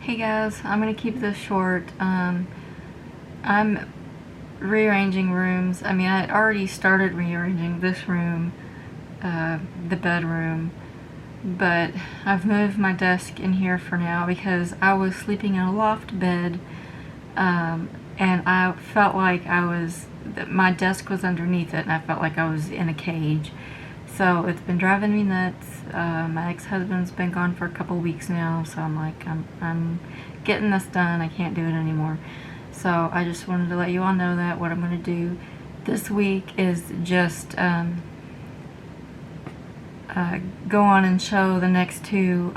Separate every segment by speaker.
Speaker 1: Hey guys, I'm gonna keep this short. I'm rearranging rooms. I mean, I already started rearranging this room, the bedroom, but I've moved my desk in here for now because I was sleeping in a loft bed, and I felt like my desk was underneath it, and I felt like I was in a cage. So it's been driving me nuts. My ex-husband's been gone for a couple weeks now, so I'm like, I'm getting this done. I can't do it anymore. So I just wanted to let you all know that what I'm going to do this week is just go on and show the next two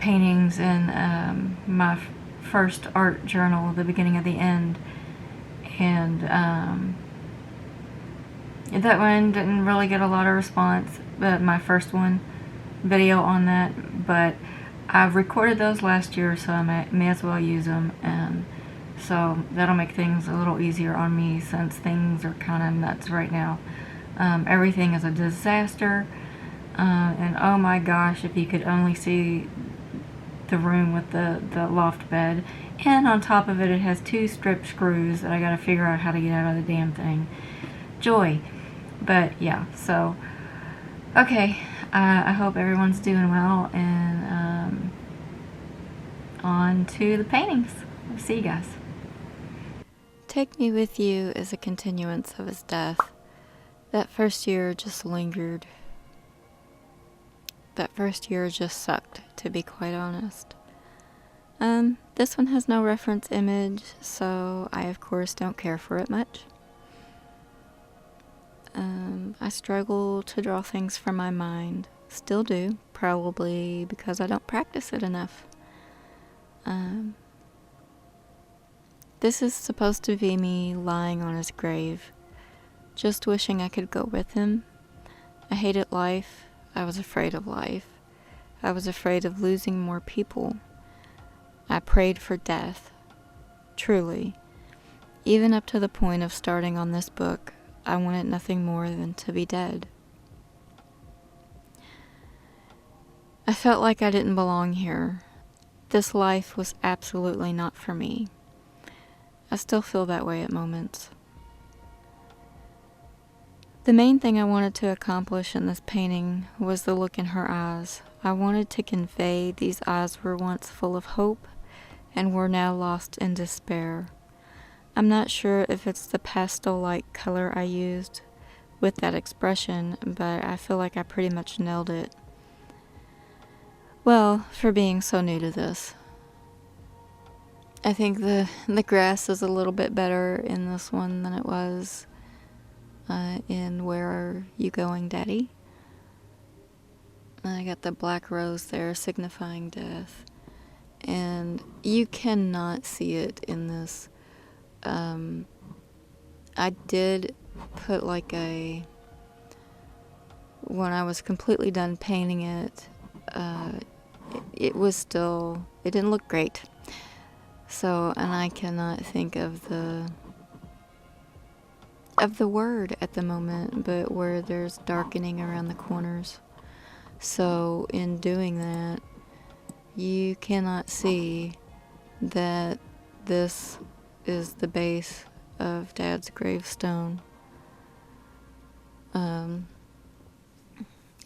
Speaker 1: paintings in my first art journal, The Beginning of the End. And that one didn't really get a lot of response, but my first video on that, but I've recorded those last year, so I may as well use them, and so that'll make things a little easier on me since things are kind of nuts right now. Everything is a disaster, and oh my gosh, if you could only see the room with the loft bed, and on top of it, it has two strip screws that I gotta figure out how to get out of the damn thing. Joy. But yeah, so okay, I hope everyone's doing well, and on to the paintings. See you guys. Take Me With You is a continuance of his death. That first year just lingered. That first year just sucked, to be quite honest. This one has no reference image, so I of course don't care for it much. I struggle to draw things from my mind. Still do, probably because I don't practice it enough. This is supposed to be me lying on his grave, just wishing I could go with him. I hated life. I was afraid of life. I was afraid of losing more people. I prayed for death. Truly. Even up to the point of starting on this book, I wanted nothing more than to be dead. I felt like I didn't belong here. This life was absolutely not for me. I still feel that way at moments. The main thing I wanted to accomplish in this painting was the look in her eyes. I wanted to convey these eyes were once full of hope and were now lost in despair. I'm not sure if it's the pastel-like color I used with that expression, but I feel like I pretty much nailed it. Well, for being so new to this. I think the grass is a little bit better in this one than it was in Where Are You Going, Daddy? I got the black rose there signifying death, and you cannot see it in this. I did put when I was completely done painting it, it didn't look great. So, and I cannot think of the word at the moment, but where there's darkening around the corners. So in doing that, you cannot see that this is the base of Dad's gravestone.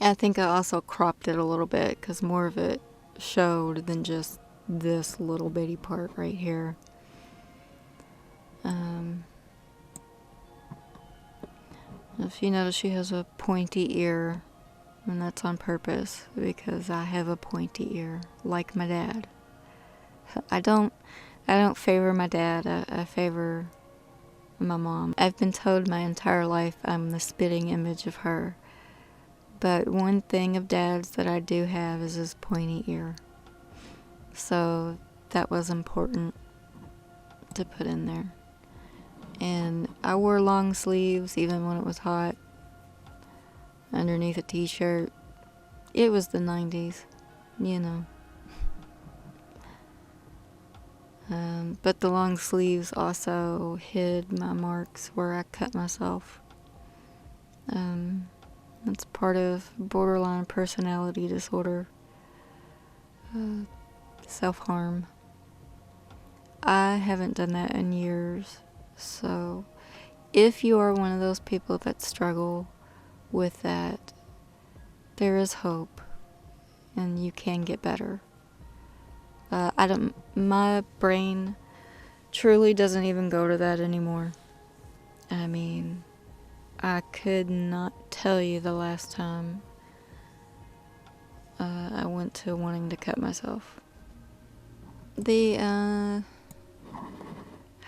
Speaker 1: I think I also cropped it a little bit because more of it showed than just this little bitty part right here. If you notice, she has a pointy ear, and that's on purpose because I have a pointy ear, like my dad. I don't favor my dad. I favor my mom. I've been told my entire life I'm the spitting image of her. But one thing of Dad's that I do have is his pointy ear. So that was important to put in there. And I wore long sleeves even when it was hot, underneath a t-shirt. It was the 90s, you know. But the long sleeves also hid my marks where I cut myself. That's part of borderline personality disorder. self-harm. I haven't done that in years, so if you are one of those people that struggle with that, there is hope, and you can get better. My brain truly doesn't even go to that anymore. I mean, I could not tell you the last time I went to wanting to cut myself.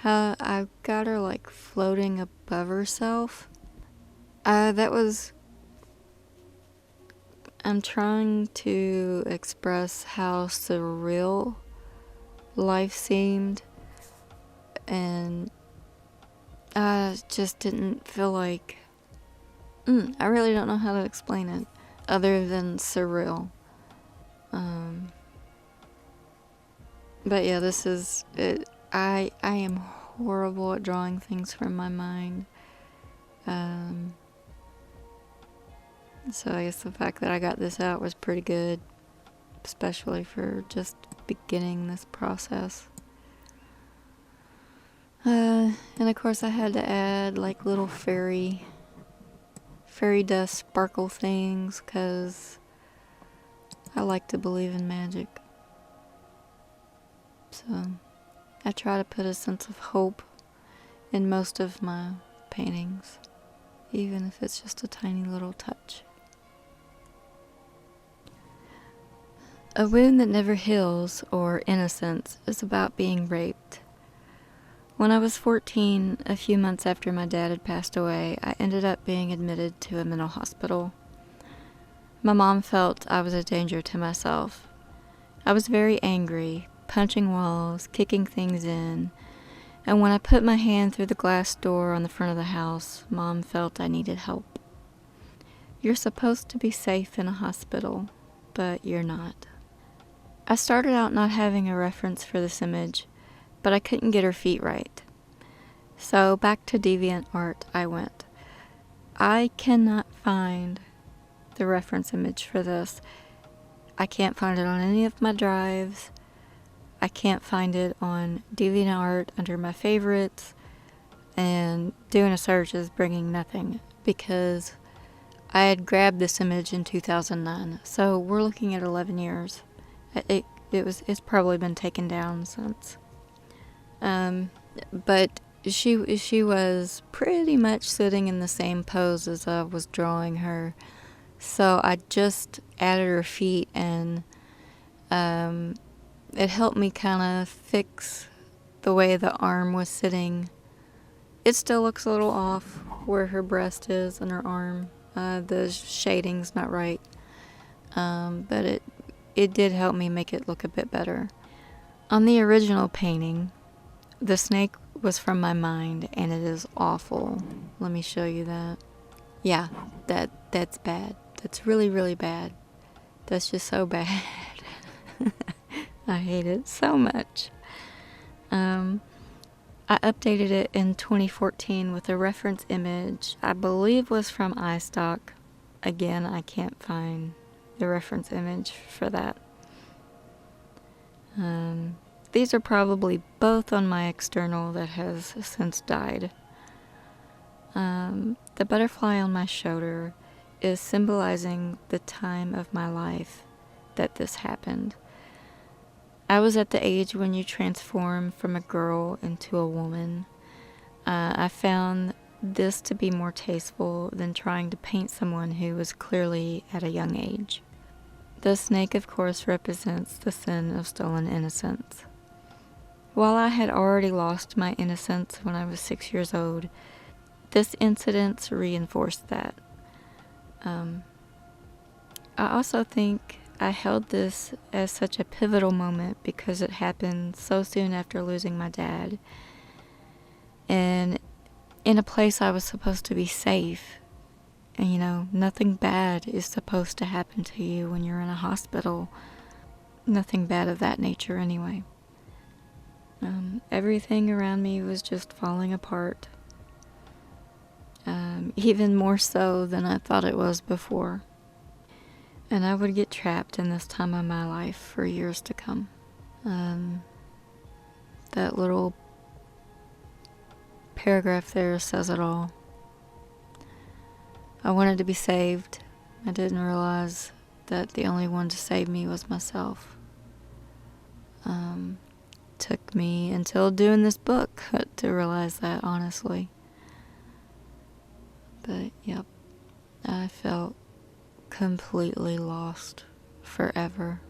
Speaker 1: How I got her like floating above herself. I'm trying to express how surreal life seemed, and I just didn't feel like, I really don't know how to explain it other than surreal. But yeah, this is it. I am horrible at drawing things from my mind. So I guess the fact that I got this out was pretty good, especially for just beginning this process. And of course I had to add like little fairy dust sparkle things, because I like to believe in magic. So I try to put a sense of hope in most of my paintings, even if it's just a tiny little touch. A Wound That Never Heals, or Innocence, is about being raped. When I was 14, a few months after my dad had passed away, I ended up being admitted to a mental hospital. My mom felt I was a danger to myself. I was very angry, punching walls, kicking things in, and when I put my hand through the glass door on the front of the house, Mom felt I needed help. You're supposed to be safe in a hospital, but you're not. I started out not having a reference for this image, but I couldn't get her feet right. So back to DeviantArt I went. I cannot find the reference image for this. I can't find it on any of my drives. I can't find it on DeviantArt under my favorites, and doing a search is bringing nothing, because I had grabbed this image in 2009, so we're looking at 11 years. It's probably been taken down since. But she was pretty much sitting in the same pose as I was drawing her, so I just added her feet, and it helped me kind of fix the way the arm was sitting. It still looks a little off where her breast is and her arm. The shading's not right, but it did help me make it look a bit better. On the original painting, the snake was from my mind, and it is awful. Let me show you that. Yeah, that's bad. That's really, really bad. That's just so bad. I hate it so much. I updated it in 2014 with a reference image I believe was from iStock. Again, I can't find the reference image for that. These are probably both on my external that has since died. The butterfly on my shoulder is symbolizing the time of my life that this happened. I was at the age when you transform from a girl into a woman. I found this to be more tasteful than trying to paint someone who was clearly at a young age. The snake, of course, represents the sin of stolen innocence. While I had already lost my innocence when I was 6 years old, this incident reinforced that. I also think I held this as such a pivotal moment because it happened so soon after losing my dad, and in a place I was supposed to be safe. And nothing bad is supposed to happen to you when you're in a hospital. Nothing bad of that nature anyway. Everything around me was just falling apart. Even more so than I thought it was before. And I would get trapped in this time of my life for years to come. That little paragraph there says it all. I wanted to be saved. I didn't realize that the only one to save me was myself. Took me until doing this book to realize that, honestly. But, yep, I felt completely lost forever.